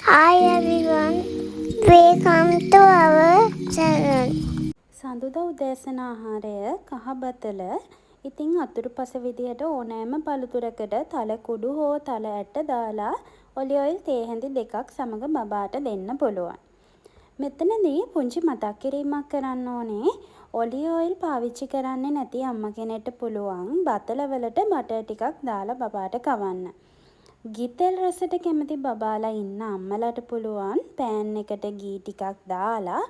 Hi everyone, welcome to our channel. සඳුදා උදෑසන ආහාරය කහබතල. ඉතින් අතුරුපස විදියට ඕනෑම පළතුරකට තල කුඩු හෝ තල ඇට දාලා ඔලිව් ඔයිල් තේ හැඳි දෙකක් සමග බබාට දෙන්න පුළුවන්. මෙතනදී පුංචි මතක් කිරීමක් කරන්න ඕනේ. ඔලිව් ඔයිල් පාවිච්චි කරන්නේ නැති අම්ම කෙනෙක්ට පුළුවන් බතලවලට බටර් ටිකක් දාලා බබාට කවන්න. ගිතෙල් රසට කැමති බබාලා ඉන්න අම්මලාට පුළුවන් පෑන් එකට ගී ටිකක් දාලා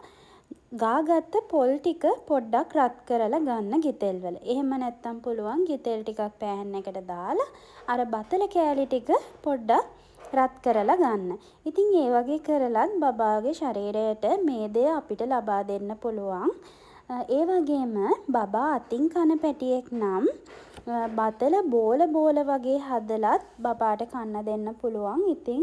ගාගත්ත පොල් ටික පොඩ්ඩක් රත් කරලා ගන්න ගිතෙල් වල. එහෙම නැත්තම් පුළුවන් ගිතෙල් ටිකක් පෑන් එකට දාලා අර බතල කෑලි ටික පොඩ්ඩක් රත් කරලා ගන්න. ඉතින් ඒ වගේ කරලත් බබාගේ ශරීරයට මේ දේ අපිට ලබා දෙන්න පුළුවන්. ඒ වගේම බබා අතින් කන පැටියෙක් නම් බතල බෝල වගේ හදලත් බබාට කන්න දෙන්න පුළුවන්. ඉතින්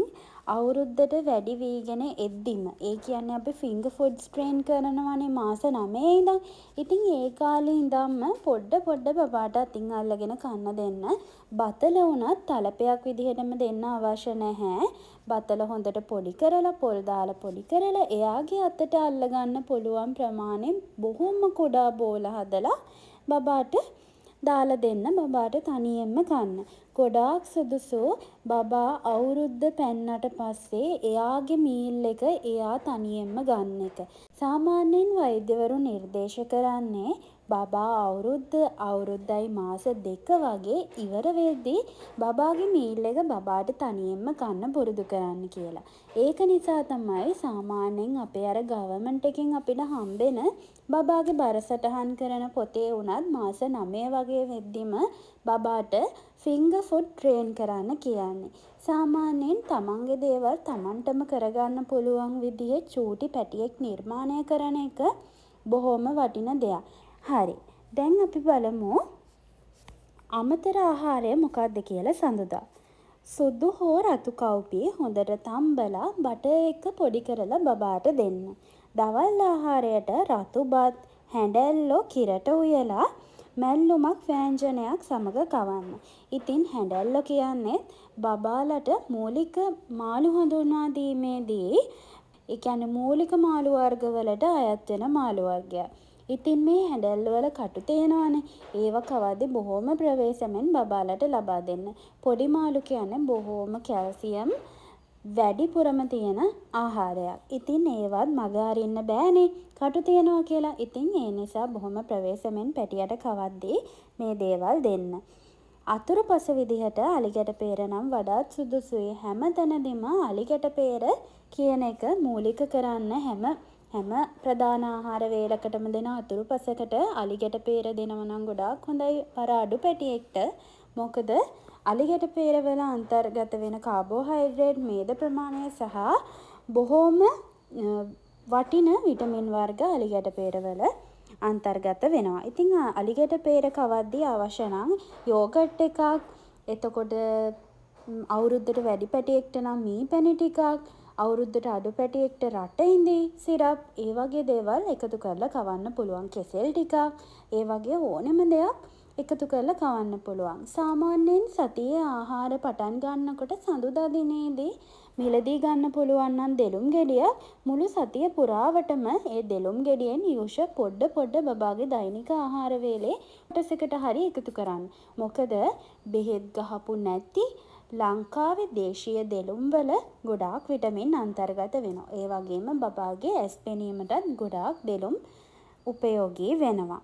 අවුරුද්දට වැඩි වීගෙන එද්දිම ඒ කියන්නේ අපි ෆිංගර් ෆුඩ්ස් ට්‍රේන් කරනවානේ මාස 9 ඉඳන්. ඉතින් ඒ කාලේ ඉඳන්ම පොඩ බබාට අතින් අල්ලගෙන කන්න දෙන්න. බතල උනත් තලපයක් විදිහටම දෙන්න අවශ්‍ය නැහැ. බතල හොඳට පොඩි කරලා පොල් දාලා පොඩි කරලා එයාගේ අතට අල්ලගන්න පුළුවන් ප්‍රමාණයෙන් බොහොම කුඩා බෝල හදලා බබාට දාලා දෙන්න. බබාට තනියෙන්ම කන්න. ගොඩාක් සුදුසු බබා අවුරුද්ද පැන්නට පස්සේ එයාගේ මීල් එක එයා තනියෙන්ම ගන්න එක. සාමාන්‍යයෙන් වෛද්‍යවරු නිර්දේශ කරන්නේ බබා අවුරුද්දයි මාස 2 වගේ ඉවර වෙද්දී බබාගේ මීල් එක බබාට තනියෙන්ම කන්න පුරුදු කරන්න කියලා. ඒක නිසා තමයි සාමාන්‍යයෙන් අපේ අර ගවර්න්මන්ට් එකෙන් අපිට හම්බෙන බබාගේ බර සටහන් කරන පොතේ උනත් මාස 9 වගේ වෙද්දිම බබාට ෆිංගර් ෆුඩ් ට්‍රේන් කරන්න කියන්නේ. සාමාන්‍යයෙන් තමන්ගේ දේවල් තමන්ටම කරගන්න පුළුවන් විදිහේ චූටි පැටියෙක් නිර්මාණය කරන එක බොහොම වටින දෙයක්. හරි. දැන් අපි බලමු අමතර ආහාරය මොකක්ද කියලා සඳුදා. සුදු හෝ රතු කව්පි හොඳට තම්බලා බටර් එක පොඩි කරලා බබාට දෙන්න. දවල් ආහාරයට රතු බත්, හැඬැල්ලෝ කිරට උයලා මැල්ලුමක් ව්‍යංජනයක් සමග කවන්න. ඉතින් හැඬැල්ලෝ කියන්නේ බබාලට මූලික මාළු හඳුන්වා දීමේදී ඒ කියන්නේ මූලික මාළු වර්ගවලට අයත් වෙන මාළු වර්ගයක්. ඉතින් මේ හැඬැල්ල වල කටු තියෙනවානේ. ඒව කවද්දි බොහොම ප්‍රවේශමෙන් බබාලට ලබා දෙන්න. පොඩි මාළු කියන්නේ බොහොම කැල්සියම් වැඩිපුරම තියෙන ආහාරයක්. ඉතින් ඒවත් මග අරින්න බෑනේ කටු තියනවා කියලා. ඉතින් ඒ නිසා බොහොම ප්‍රවේශමෙන් පැටියට කවද්දී මේ දේවල් දෙන්න. අතුරුපස විදිහට අලිගැට පේර නම් වඩාත් සුදුසුයි. හැම තැනදීම අලිගැට පේර කියන එක මූලික කරන්න හැම ප්‍රධාන ආහාර වේලකටම දෙන අතුරුපසකට අලිගැට පේර දෙනවා නම් ගොඩාක් හොඳයි අර අඩු පැටියෙක්ට. මොකද අලිගැට පේර වල අන්තර්ගත වෙන කාබෝහයිඩ්‍රේට් මේද ප්‍රමාණය සහ බොහොම වටින විටමින් වර්ග අලිගැට පේර වල අන්තර්ගත වෙනවා. ඉතින් අලිගැට පේර කවද්දී අවශ්‍ය නම් යෝගට් එකක්, එතකොට අවුරුද්දට වැඩි පැටියෙක්ට නම් මී පැණි ටිකක්, අවුරුද්දට අඩු පැටියෙක්ට රට ඉඳි සිරප්, ඒ වගේ දේවල් එකතු කරලා කවන්න පුළුවන්. කෙසෙල් ටිකක්, ඒ වගේ ඕනෙම දෙයක් එකතු කරලා කවන්න පුළුවන්. සාමාන්‍යයෙන් සතියේ ආහාර පටන් ගන්නකොට සඳුදා දිනේදී මිලදී ගන්න පුළුවන් නම් දෙලුම් ගෙඩියක් මුළු සතිය පුරාවටම ඒ දෙලුම් ගෙඩියෙන් යුෂ පොඩ බබාගේ දෛනික ආහාර වේලේ කොටසකට හරි එකතු කරන්න. මොකද බෙහෙත් ගහපු නැති ලංකාවේ දේශීය දෙලුම් වල ගොඩාක් විටමින් අන්තර්ගත වෙනවා. ඒ වගේම බබාගේ ඇස් පෙනීමටත් ගොඩාක් දෙලුම් උපයෝගී වෙනවා.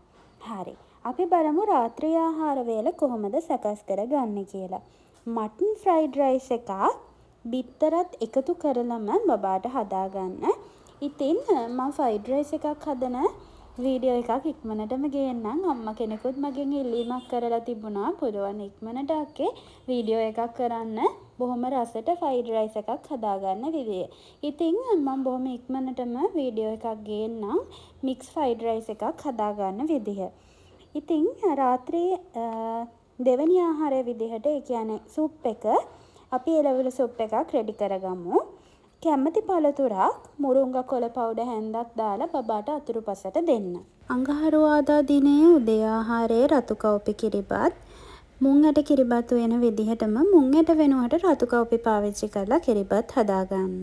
හරි. අපි බලමු රාත්‍රී ආහාර වේල කොහොමද සකස් කරගන්නේ කියලා. මටන් ෆ්‍රයිඩ් රයිස් එකක් බිත්තරත් එකතු කරලම බබාට හදාගන්න. ඉතින් මම ෆ්‍රයිඩ් රයිස් එකක් හදන වීඩියෝ එකක් ඉක්මනටම ගේන්නම්. අම්මා කෙනෙකුත් මගෙන් ඉල්ලීමක් කරලා තිබුණා පුදුවන් ඉක්මනට අක්කේ වීඩියෝ එකක් කරන්න බොහොම රසට ෆ්‍රයිඩ් රයිස් එකක් හදාගන්න විදිය. ඉතින් මම බොහොම ඉක්මනටම වීඩියෝ එකක් ගේන්නම් මික්ස් ෆ්‍රයිඩ් රයිස් එකක් හදාගන්න විදිය. ඉතින් රාත්‍රියේ දෙවැනි ආහාරය විදිහට ඒ කියන්නේ සුප් එක අපි එළවලු සුප් එකක් රෙඩි කරගමු. කැමති පළතුරක් මුරුංගා කොළ පවුඩර් හැන්දක් දාලා බබාට අතුරුපසට දෙන්න. අඟහරුවාදා දිනයේ උදේ ආහාරයේ රතු කව්පි කිරිබත්, මුං ඇට කිරිබත් වෙන විදිහටම මුං ඇට වෙනුවට රතු කව්පි පාවිච්චි කරලා කිරිබත් හදාගන්න.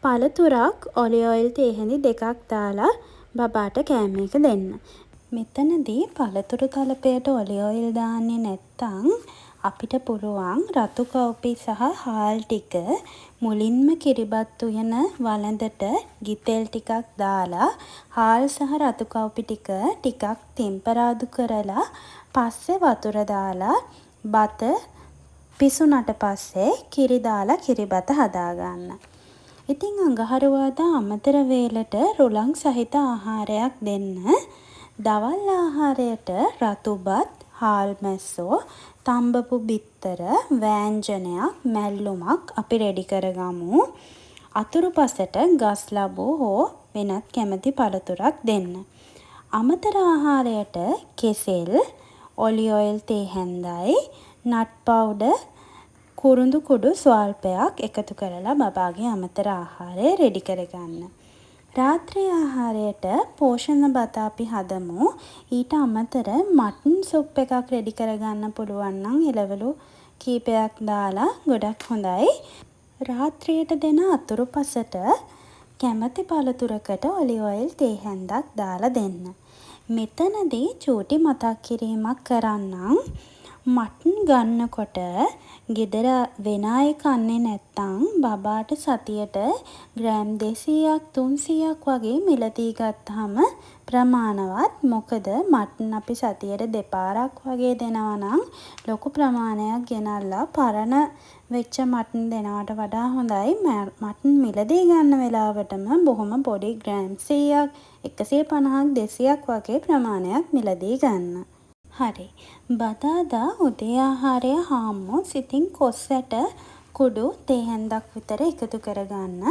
පළතුරක් ඔලිව් ඔයිල් තේ හැඳි 2ක් දාලා බබාට කෑම එක දෙන්න. මෙතනදී පළතුරු තලපයට ඔලිව් ඔයිල් දාන්නේ නැත්තම් අපිට පුළුවන් රතු කව්පි සහ හාල් ටික මුලින්ම කිරිබත් උයන වළඳට ගිතෙල් ටිකක් දාලා හාල් සහ රතු කව්පි ටිකක් තෙම්පරාදු කරලා පස්සේ වතුර දාලා බත පිසුනට පස්සේ කිරි දාලා කිරිබත හදාගන්න. ඉතින් අඟහරුවාදා අමතර වේලට රුලං සහිත ආහාරයක් දෙන්න. දවල් ආහාරයට රතුබත්, හාල් මැස්සෝ, තම්බපු බිත්තර, වෑංජනයක්, මැල්ලුමක් අපි රෙඩි කරගමු. අතුරුපසට ගස් ලබු හෝ වෙනත් කැමති පළතුරක් දෙන්න. අමතර ආහාරයට කෙසෙල්, ඔලිව් ඔයිල් තේ හැන්දයි, නට් පවුඩර්, කුරුඳු කුඩු ස්වල්පයක් එකතු කරලා බබාගේ අමතර ආහාරය රෙඩි කරගන්න. රාත්‍රී ආහාරයට පෝෂණ බත අපි හදමු. ඊට අමතර මටන් සුප් එකක් රෙඩි කරගන්න පුළුවන් නම් එළවලු කීපයක් දාලා ගොඩක් හොඳයි. රාත්‍රියට දෙන අතුරුපසට කැමති පළතුරකට ඔලිව් ඔයිල් තේ හැන්දක් දාලා දෙන්න. මෙතනදී චූටි මතක් කිරීමක් කරන්නම්. මටන් ගන්නකොට ගෙදර වෙන අය කන්නේ නැත්තම් බබාට සතියට ග්‍රෑම් 200ක් 300ක් වගේ මිලදී ගත්තාම ප්‍රමාණවත්. මොකද මටන් අපි සතියට දෙපාරක් වගේ දෙනවා නම් ලොකු ප්‍රමාණයක් ගෙනල්ලා පරණ වෙච්ච මටන් දෙනවට වඩා හොඳයි මටන් මිලදී ගන්න වෙලාවටම බොහොම පොඩි ග්‍රෑම් 100ක් 150ක් 200ක් වගේ ප්‍රමාණයක් මිලදී ගන්න. හරි. බදාදා උදේ ආහාරය හාම්මොස්. ඉතින් කොස් ඇට කුඩු තේ හැන්දක් විතර එකතු කරගන්න.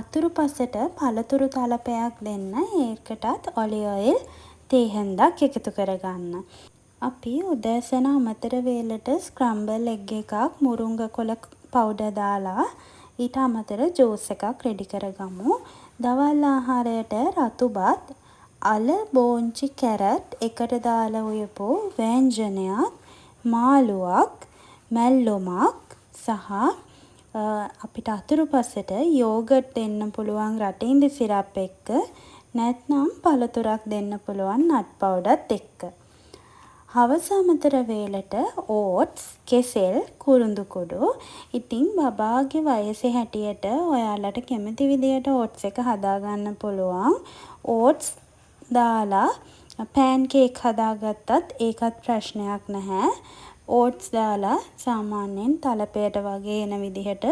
අතුරුපසට පළතුරු තලපයක් දෙන්න. ඒකටත් ඔලිව් ඔයිල් තේ හැන්දක් එකතු කරගන්න. අපි උදෑසන අමතර වේලට ස්ක්‍රම්බල් එග් එකක් මුරුංග කොළ පවුඩර් දාලා ඊට අමතර ජූස් එකක් රෙඩි කරගමු. දවල් ආහාරයට රතුබත්, අල බෝංචි කැරට් එකට දාලා උයපු වෑංජනයක්, මාළුවක්, මැල්ලුමක් සහ අපිට අතුරුපසට යෝගට් දෙන්න පුළුවන් රටින්දි සිරප් එක්ක. නැත්නම් පළතුරක් දෙන්න පුළුවන් නට් පවුඩර්ත් එක්ක. හවස අමතර වේලට ඕට්ස්, කෙසෙල්, කුරුඳු කුඩු. ඉතින් බබාගේ වයසේ හැටියට ඔයාලට කැමති විදියට ඕට්ස් එක හදාගන්න පුළුවන්. ඕට්ස් දාලා පෑන් කේක් හදාගත්තත් ඒකත් ප්‍රශ්නයක් නැහැ. ඕට්ස් දාලා සාමාන්‍යයෙන් තලපයට වගේ එන විදිහට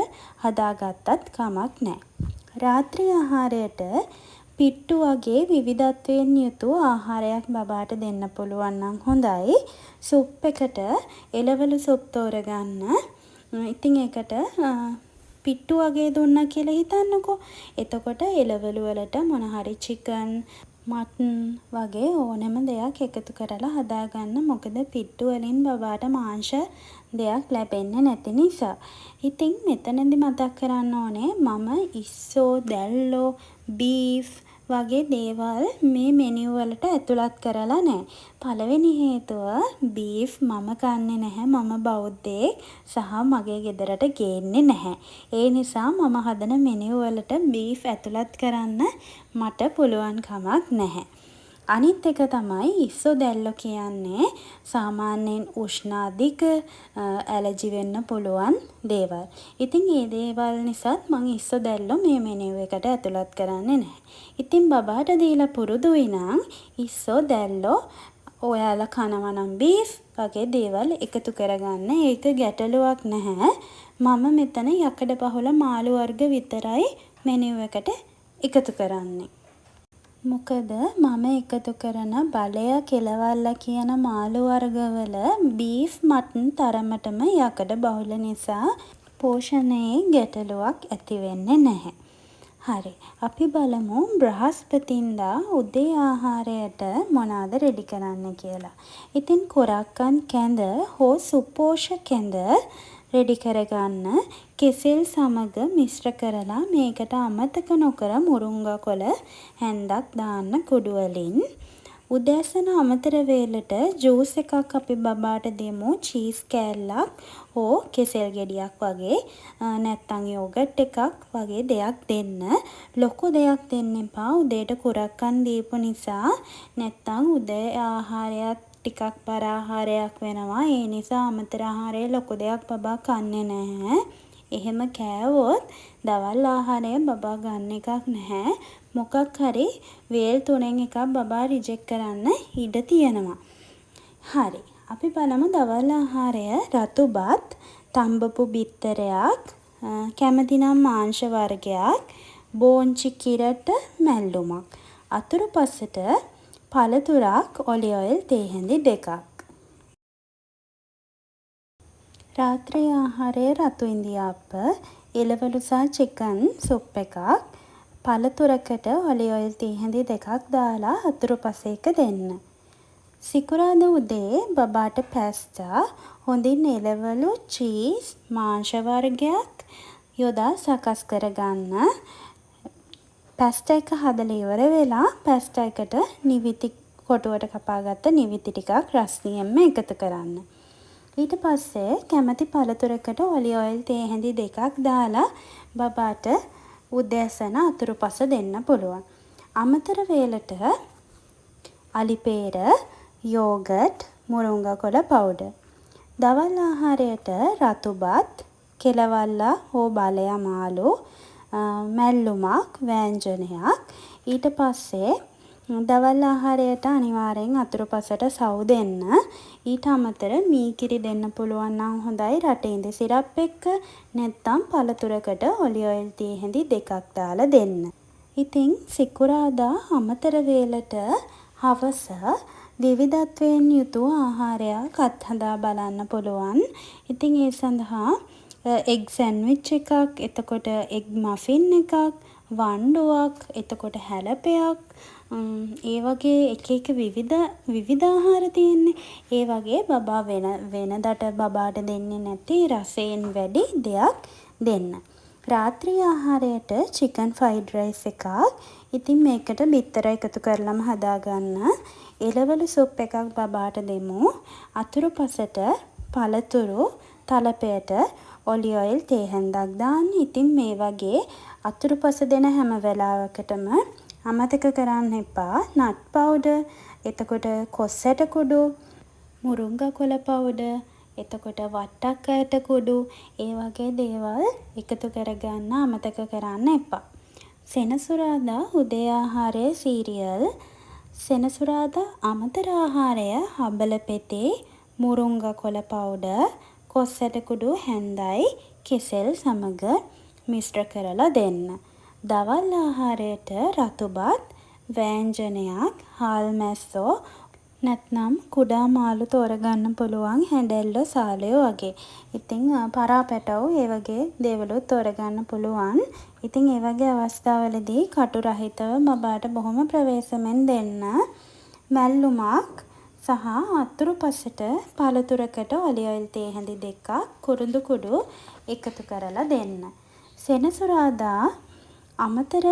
හදාගත්තත් කමක් නැහැ. රාත්‍රී ආහාරයට පිට්ටු වගේ විවිධත්වයෙන් යුතු ආහාරයක් බබාට දෙන්න පුළුවන් නම් හොඳයි. සුප් එකට එළවලු සුප් තෝරගන්න. ඉතින් ඒකට පිට්ටු වගේ දුන්නා කියලා හිතන්නකෝ. එතකොට එළවලු වලට මොන හරි චිකන්, මටන් වගේ ඕනෑම දෙයක් එකතු කරලා හදාගන්න. මොකද පිට්ටු වලින් බබාට මාංශ දෙයක් ලැබෙන්නේ නැති නිසා. ඉතින් මෙතනදි මතක් කරන්න ඕනේ මම ඉස්සෝ, දැල්ලෝ, බීෆ් වගේ දේවල් මේ මෙනියු වලට ඇතුළත් කරලා නැහැ. පළවෙනි හේතුව බීෆ් මම කන්නේ නැහැ. මම බෞද්ධයෙක් සහ මගේ ගෙදරට ගේන්නේ නැහැ. ඒ නිසා මම හදන මෙනියු වලට බීෆ් ඇතුළත් කරන්න මට පුළුවන් කමක් නැහැ. අනිත් එක තමයි ඉස්සෝ දැල්ලෝ කියන්නේ සාමාන්‍යයෙන් උෂ්ණ අධික ඇලර්ජි වෙන්න පුළුවන් දේවල්. ඉතින් ඒ දේවල් නිසාත් මම ඉස්සෝ දැල්ලෝ මේ මෙනියු එකට ඇතුළත් කරන්නේ නැහැ. ඉතින් බබාට දීලා පුරුදුයි නම් ඉස්සෝ දැල්ලෝ ඔයාලා කනවා නම් බීෆ් වගේ දේවල් එකතු කරගන්න. ඒක ගැටලුවක් නැහැ. මම මෙතන යකඩ පහුල මාළු වර්ග විතරයි මෙනියු එකට එකතු කරන්නේ. මොකද මම එකතු කරන බලය කෙලවල්ල කියන මාළු වර්ගවල බීෆ්, මටන් තරමටම යකඩ බහුල නිසා පෝෂණයේ ගැටලුවක් ඇති වෙන්නේ නැහැ. හරි. අපි බලමු බ්‍රහස්පතින්දා උදේ ආහාරයට මොනවාද රෙඩි කරන්න කියලා. ඉතින් කොරක්කන් කැඳ හෝ සුපෝෂක කැඳ රෙඩි කරගන්න. කෙසෙල් සමග මිශ්‍ර කරලා මේකට අමතක නොකර මුරුංගා කොළ හැන්දක් දාන්න කුඩු වලින්. උදෑසන අමතර වේලට ජූස් එකක් අපි බබාට දෙමු. චීස් කෑල්ලක් හෝ කෙසෙල් ගෙඩියක් වගේ නැත්තම් යෝගට් එකක් වගේ දෙයක් දෙන්න. ලොකු දෙයක් දෙන්න එපා. උදේට කුරක්කන් දීපු නිසා නැත්තම් උදේ ආහාරයත් ටිකක් බර ආහාරයක් වෙනවා. ඒ නිසා අමතර ආහාරය ලොකු දෙයක් බබා කන්නේ නැහැ. එහෙම කෑවොත් දවල් ආහාරය බබා ගන්න එකක් නැහැ. මොකක් හරි වේල් 3න් එකක් බබා රිජෙක්ට් කරන්න ඉඩ තියෙනවා. හරි. අපි බලමු දවල් ආහාරය රතුබත්, තම්බපු බිත්තරයක්, කැමති නම් මාංශ වර්ගයක්, බෝංචි කිරට මැල්ලුමක්. අතුරුපසට පළතුරක්, ඔලිව් ඔයිල් තේ හැඳි 2ක්. රාත්‍රී ආහාරයේ රතු ඉඳිආප්ප, එළවලු සහ චිකන් සුප් එකක්, පළතුරකට ඔලිව් ඔයිල් තේ හැඳි 2ක් දාලා අතුරුපසේක දෙන්න. සිකුරාදා උදේ බබාට පැස්ටා, හොඳින් එළවලු, චීස්, මාංශ වර්ගයක් යොදා සකස් කරගන්න. පැස්ටා එක හදලා ඉවර වෙලා පැස්ටා එකට නිවිති කොටුවට කපාගත්ත නිවිති ටිකක් රස්නියෙන්ම එකතු කරන්න. ඊට පස්සේ කැමති පළතුරකට ඔලිව් ඔයිල් තේ හැඳි 2ක් දාලා බබාට උදෑසන අතුරුපස දෙන්න පුළුවන්. අමතර වේලට අලිපේර, යෝගට්, මුරුංගා කොළ පවුඩර්. දවල් ආහාරයට රතුබත්, කෙලවල්ලා හෝ බලයා මාළු, මැල්ලුමක්, වෑංජනයක්. ඊට පස්සේ දවල් ආහාරයට අනිවාර්යෙන් අතුරුපසට සව් දෙන්න. ඊට අමතර මී කිරි දෙන්න පුළුවන් නම් හොඳයි රටේ ඉඳි සිරප් එක්ක. නැත්නම් පළතුරකට ඔලිව් ඔයිල් තේ හැඳි 2ක් දාලා දෙන්න. ඉතින් සිකුරාදා අමතර වේලට හවස විවිධත්වයෙන් යුතු ආහාරයක් අත්හදා බලන්න පුළුවන්. ඉතින් ඒ සඳහා එග් සැන්විච් එකක්, එතකොට එග් මෆින් එකක්, වන්ඩුවක්, එතකොට හැලපයක්, ඒ වගේ එක විවිධ ආහාර තියෙන්නේ. ඒ වගේ බබා වෙනදට බබාට දෙන්නේ නැති රසයෙන් වැඩි දෙයක් දෙන්න. රාත්‍රී ආහාරයට චිකන් ෆ්‍රයිඩ් රයිස් එකක්. ඉතින් මේකට බිත්තර එකතු කරලම හදාගන්න. එළවලු සුප් එකක් බබාට දෙමු. අතුරුපසට පළතුරු, තලපයට ඔලිව් ඔයිල් තේ හැන්දක් දාන්න. ඉතින් මේ වගේ අතුරුපස දෙන හැම වෙලාවකටම අමතක කරන්න එපා නට් පවුඩර්, එතකොට කොස් ඇට කුඩු, මුරුංගා කොළ පවුඩර්, එතකොට වට්ටක් ඇට කුඩු, ඒ වගේ දේවල් එකතු කරගන්න අමතක කරන්න එපා. සෙනසුරාදා උදේ ආහාරයේ සීරියල්, සෙනසුරාදා අමතර ආහාරය හබල පෙතේ, මුරුංගා කොළ පවුඩර්, කොස් ඇට කුඩු හැන්දයි කෙසෙල් සමග මිශ්‍ර කරලා දෙන්න. දවල් ආහාරයට රතුබත්, වෑංජනයක්, හාල් මැස්සෝ නැත්නම් කුඩා මාළු තෝරගන්න පුළුවන්, හැඬැල්ලෝ සාලයෝ වගේ. ඉතින් පරාපැටව් ඒ වගේ දේවලුත් තෝරගන්න පුළුවන්. ඉතින් ඒ වගේ අවස්ථාවලදී කටු රහිතව බබාට බොහොම ප්‍රවේශමෙන් දෙන්න. මැල්ලුමක් සහ අතුරුපසට පළතුරකට ඔලිව් ඔයිල් තේ හැඳි 2ක් කුරුඳු කුඩු එකතු කරලා දෙන්න. සෙනසුරාදා අමතර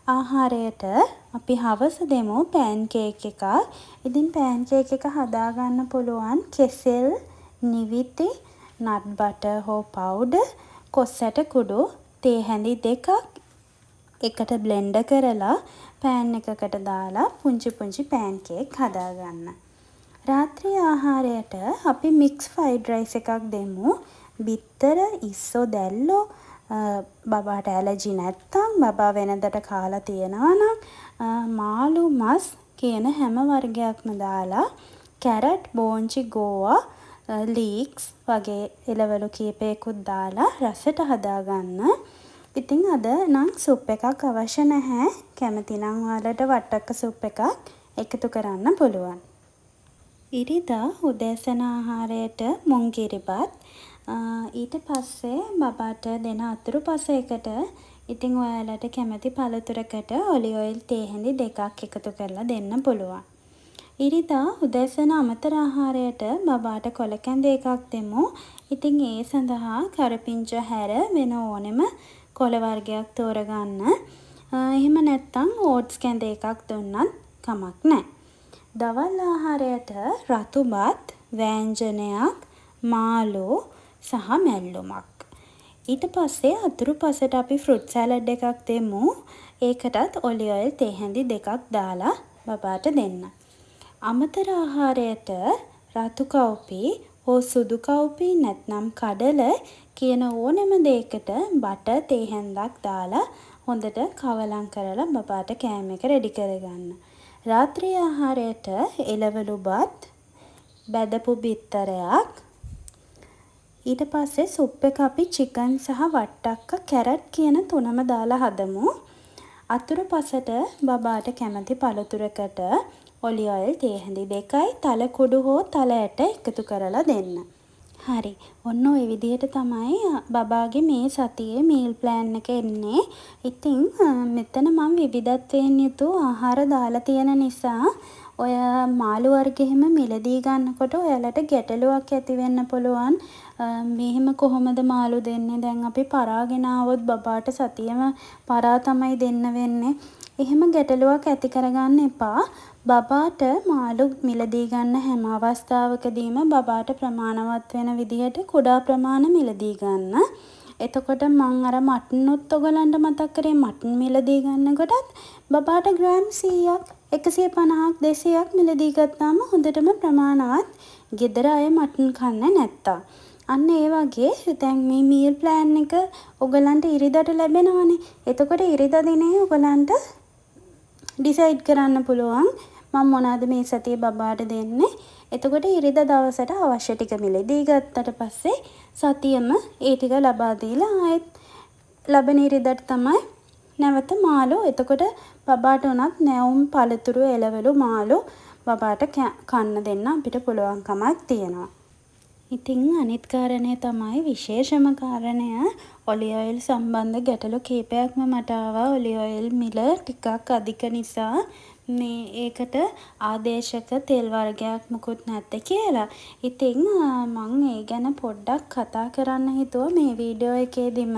ආහාරයට අපි හවස දෙමු පෑන් කේක් එකක්. ඉතින් පෑන් කේක් එක හදාගන්න පුළුවන් කෙසෙල්, නිවිති, නට් බටර් හෝ පවුඩර්, කොස් ඇට කුඩු, තේ හැඳි 2ක් එකට බ්ලෙන්ඩ් කරලා පෑන් එකකට දාලා පුංචි පුංචි පෑන් කේක් හදාගන්න. රාත්‍රී ආහාරයට අපි මික්ස් ෆ්‍රයිඩ් රයිස් එකක් දෙමු. බිත්තර, ඉස්සෝ දැල්ලෝ බබාට ඇලර්ජි නැත්තම්, බබා වෙනදට කාලා තියෙනවා නම් මාළු, මස් කියන හැම වර්ගයක්ම දාලා කැරට්, බෝංචි, ගෝවා, ලීක්ස් වගේ එළවලු කීපයකුත් දාලා රසට හදාගන්න. ඉතින් අද නම් සුප් එකක් අවශ්‍ය නැහැ. කැමති නම් ඔයාලට වට්ටක්ක සුප් එකක් එකතු කරන්න පුළුවන්. ඉරිදා උදෑසන ආහාරයට මුං කිරිබත්. ඊට පස්සේ බබාට දෙන අතුරුපසයකට ඉතින් ඔයාලට කැමති පළතුරකට ඔලිව් ඔයිල් තේ හැඳි 2ක් එකතු කරලා දෙන්න පුළුවන්. ඉරිදා උදෑසන අමතර ආහාරයට බබාට කොළ කැඳ එකක් දෙමු. ඉතින් ඒ සඳහා කරපිංච හැර වෙන ඕනෙම කොළ වර්ගයක් තෝරගන්න. එහෙම නැත්නම් ඕට්ස් කැඳ එකක් දුන්නත් කමක් නැහැ. දවල් ආහාරයට රතු බත්, වෑංජනයක්, මාළු සහ මැල්ලුමක්. ඊට පස්සේ අතුරුපසට අපි ෆෘට් සෑලඩ් එකක් දෙමු. ඒකටත් ඔලිව් ඔයිල් තේ හැඳි 2ක් දාලා බබාට දෙන්න. අමතර ආහාරයට රතු කව්පි හෝ සුදු කව්පි නැත්නම් කඩල කියන ඕනෙම දෙයකට බටර් තේ හැන්දක් දාලා හොඳට කවලම් කරලා බබාට කෑම එක රෙඩි කරගන්න. රාත්‍රී ආහාරයට එළවලු බත්, බැදපු බිත්තරයක්, ඊට පස්සේ සුප් එක අපි චිකන් සහ වට්ටක්ක කැරට් කියන තුනම දාලා හදමු. අතුරුපසට බබාට කැමති පළතුරකට ඔලිව් ඔයිල් තේ හැඳි 2යි තල කුඩු හෝ තල ඇට එකතු කරලා දෙන්න. හරි. ඔන්න ඔය විදිහට තමයි බබාගේ මේ සතියේ මීල් ප්ලෑන් එක එන්නේ. ඉතින් මෙතන මම විවිධත්වයෙන් යුතු ආහාර දාලා තියෙන නිසා ඔය මාළු වර්ග එහෙම මිලදී ගන්නකොට ඔයාලට ගැටලුවක් ඇති වෙන්න පුළුවන්. මෙහෙම කොහොමද මාළු දෙන්නේ? දැන් අපි පරාගෙන ආවොත් බබාට සතියෙම පරා තමයි දෙන්න වෙන්නේ. එහෙම ගැටලුවක් ඇති කරගන්න එපා. බබාට මාළු මිලදී ගන්න හැම අවස්ථාවකදීම බබාට ප්‍රමාණවත් වෙන විදිහට කුඩා ප්‍රමාණ මිලදී ගන්න. එතකොට මං අර මට්නුත් ඔයගලන්ට මතක් කරේ මට්න් මිලදී ගන්නකොටත් බබාට ග්‍රෑම් 100ක් 150ක් 200ක් මිලදී ගත්තාම හොඳටම ප්‍රමාණවත්. ගෙදර අය මට්න් කන්නේ නැත්තා. අන්න ඒ වගේ දැන් මේ මීල් ප්ලෑන් එක ඔයගලන්ට ඉරිදට ලැබෙනවනේ. එතකොට ඉරිදා දිනේ ඔයගලන්ට ඩිසයිඩ් කරන්න පුළුවන් මම මොනවද මේ සතියේ බබාට දෙන්නේ. එතකොට ඉරිදා දවසට අවශ්‍ය ටික මිලදී ගත්තට පස්සේ සතියෙම ඒ ටික ලබා දීලා ආයෙත් ලබන ඉරිදාට තමයි නැවත මාළු. එතකොට බබාට උනත් නැවුම් පළතුරු එළවලු මාළු බබාට කන්න දෙන්න අපිට පුළුවන්කමක් තියෙනවා. ඉතින් අනිත් කාරණය තමයි විශේෂම කාරණය ඔලිව් ඔයිල් සම්බන්ධ ගැටලු කීපයක්ම මට ආවා. ඔලිව් ඔයිල් මිල ටිකක් අධික නිසා මේ ඒකට ආදේශක තෙල් වර්ගයක් මුකුත් නැත්තේ කියලා. ඉතින් මම ඒ ගැන පොඩ්ඩක් කතා කරන්න හිතුවා මේ වීඩියෝ එකේදීම.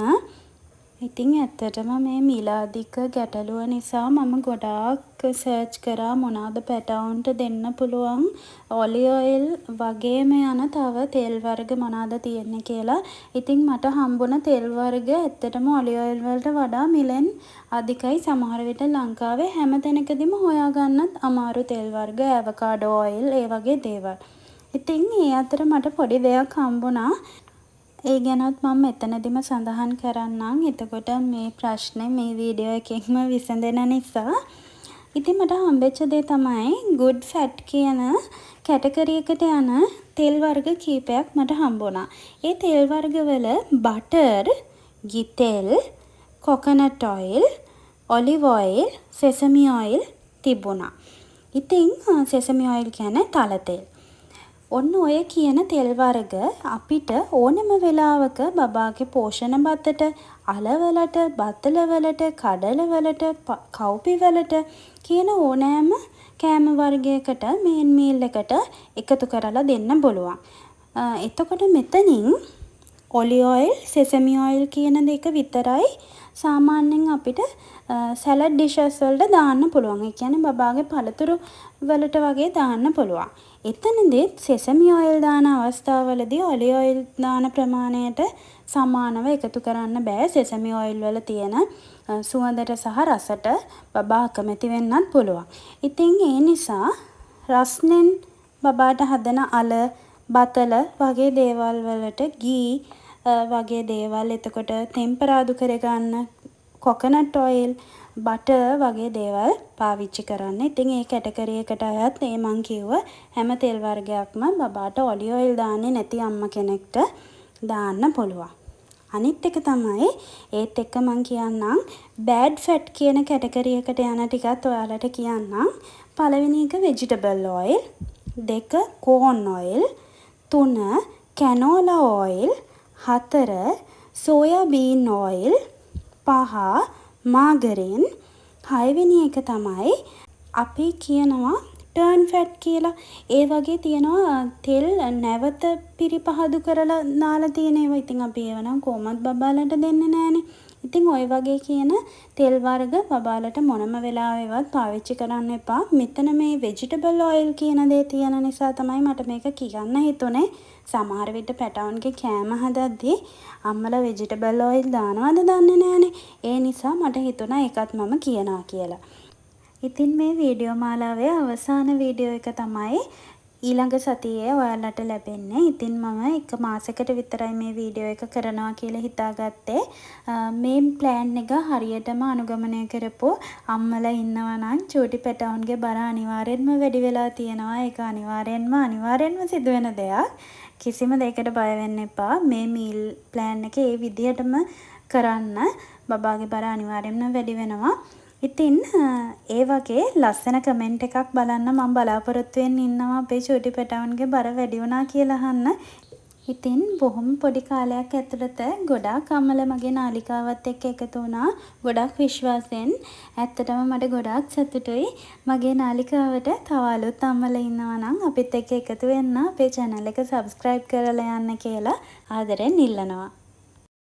ඉතින් ඇත්තටම මේ මිල අධික ගැටලුව නිසා මම ගොඩාක් සර්ච් කරා මොනවාද පැටවුන්ට දෙන්න පුළුවන් ඔලිව් ඔයිල් වගේම යන තව තෙල් වර්ග මොනවාද තියෙන්නේ කියලා. ඉතින් මට හම්බුණ තෙල් වර්ග ඇත්තටම ඔලිව් ඔයිල් වලට වඩා මිලෙන් අධිකයි. සමහර විට ලංකාවේ හැම තැනකදීම හොයාගන්නත් අමාරු තෙල් වර්ග, ඇවකාඩෝ ඔයිල් ඒ වගේ දේවල්. ඉතින් ඒ අතර මට පොඩි දෙයක් හම්බුණා. ඒ ගැනත් මම මෙතනදිම සඳහන් කරන්නම්. එතකොට මේ ප්‍රශ්නේ මේ වීඩියෝ එකෙන්ම විසඳෙන නිසා. ඉතින් මට හම්බෙච්ච දේ තමයි good fat කියන කැටගරි එකට යන තෙල් වර්ග කීපයක් මට හම්බුණා. ඒ තෙල් වර්ගවල බටර්, ගිතෙල්, coconut oil, olive oil, sesame oil තිබුණා. ඉතින් සෙසමි ඔයිල් කියන්නේ තල තෙල්. ඔන්න ඔය කියන තෙල් වර්ග අපිට ඕනම වෙලාවක බබාගේ පෝෂණ බතට, අලවලට, බතලවලට, කඩලවලට, කව්පිවලට කියන ඕනෑම කෑම වර්ගයකට මේන් මීල් එකට එකතු කරලා දෙන්න පුළුවන්. එතකොට මෙතනින් ඔලිව් ඔයිල්, සෙසමි ඔයිල් කියන දෙක විතරයි සාමාන්‍යයෙන් අපිට සැලඩ් ඩිෂස් වලට දාන්න පුළුවන්. ඒ කියන්නේ බබාගේ පළතුරු වලට වගේ දාන්න පුළුවන්. එතනදී සෙසමි ඔයිල් දාන අවස්ථාවවලදී ඔලිව් ඔයිල් දාන ප්‍රමාණයට සමානව එකතු කරන්න බෑ. සෙසමි ඔයිල් වල තියෙන සුවඳට සහ රසට බබා අකමැති වෙන්නත් පුළුවන්. ඉතින් ඒ නිසා රස්නෙන් බබාට හදන අල, බතල වගේ දේවල් වලට ගී වගේ දේවල්, එතකොට ටෙම්පරාදු කරගන්න කොකනට් ඔයිල්, බටර් වගේ දේවල් පාවිච්චි කරන්න. ඉතින් ඒ කැටගරි එකට අයත් මේ මං කිව්ව හැම තෙල් වර්ගයක්ම බබාට ඔලිව් ඔයිල් දාන්නේ නැති අම්මා කෙනෙක්ට දාන්න පුළුවන්. අනිත් එක තමයි ඒත් එක්ක මං කියන්නම් බෑඩ් ෆැට් කියන කැටගරි එකට යන ටිකත් ඔයාලට කියන්නම්. පළවෙනි එක වෙජිටබල් ඔයිල්, 2 කෝන් ඔයිල්, 3 කැනෝලා ඔයිල්, 4 සෝයා බීන් ඔයිල්, 5 මාගරින්, 6 වෙනි එක තමයි අපි කියනවා ටර්න් ෆැට් කියලා. ඒ වගේ තියෙනවා තෙල් නැවත පිරිපහදු කරලා දාලා තියෙන ඒවා. ඉතින් අපි ඒව නම් කොහොමත් බබාලට දෙන්නේ නැහනේ. ඉතින් ওই වගේ කියන තෙල් වර්ග බබාලට මොනම වෙලාවෙවත් පාවිච්චි කරන්න එපා. මෙතන මේ vegetable oil කියන දේ තියෙන නිසා තමයි මට මේක කියන්න හිතුනේ. සමහර විට පැටවුන්ගේ කෑම හදද්දී අම්මලා vegetable oil දානවද දන්නේ නැහනේ. ඒ නිසා මට හිතුණා ඒකත් මම කියනවා කියලා. ඉතින් මේ වීඩියෝ මාලාවේ අවසාන වීඩියෝ එක තමයි ඊළඟ සතියේ ඔයාලට ලැබෙන්නේ. ඉතින් මම 1 මාසයකට විතරයි මේ වීඩියෝ එක කරනවා කියලා හිතාගත්තේ. මේ ප්ලෑන් එක හරියටම අනුගමනය කරපු අම්මලා ඉන්නවා නම් චූටි පැටවුන්ගේ බර අනිවාර්යෙන්ම වැඩි වෙලා තියෙනවා. ඒක අනිවාර්යෙන්ම සිදුවෙන දෙයක්. කිසිම දෙයකට බය වෙන්න එපා. මේ මීල් ප්ලෑන් එක ඒ විදිහටම කරන්න. බබාගේ බර අනිවාර්යෙන්ම වැඩි වෙනවා. ඉතින් ඒ වගේ ලස්සන කමෙන්ට් එකක් බලන්න මම බලාපොරොත්තු වෙන්න ඉන්නවා අපේ චූටි පැටවුන්ගේ බර වැඩි වුණා කියලා අහන්න. ඉතින් බොහොම පොඩි කාලයක් ඇතුළත ගොඩාක් අම්මලා මගේ නාලිකාවත් එක්ක එකතු වුණා. ගොඩාක් විශ්වාසයෙන්. ඇත්තටම මට ගොඩාක් සතුටුයි. මගේ නාලිකාවට තව අලුත් අම්මලා ඉන්නවා නම් අපිත් එක්ක එකතු වෙන්න අපේ channel එක subscribe කරලා යන්න කියලා ආදරෙන් ඉල්ලනවා.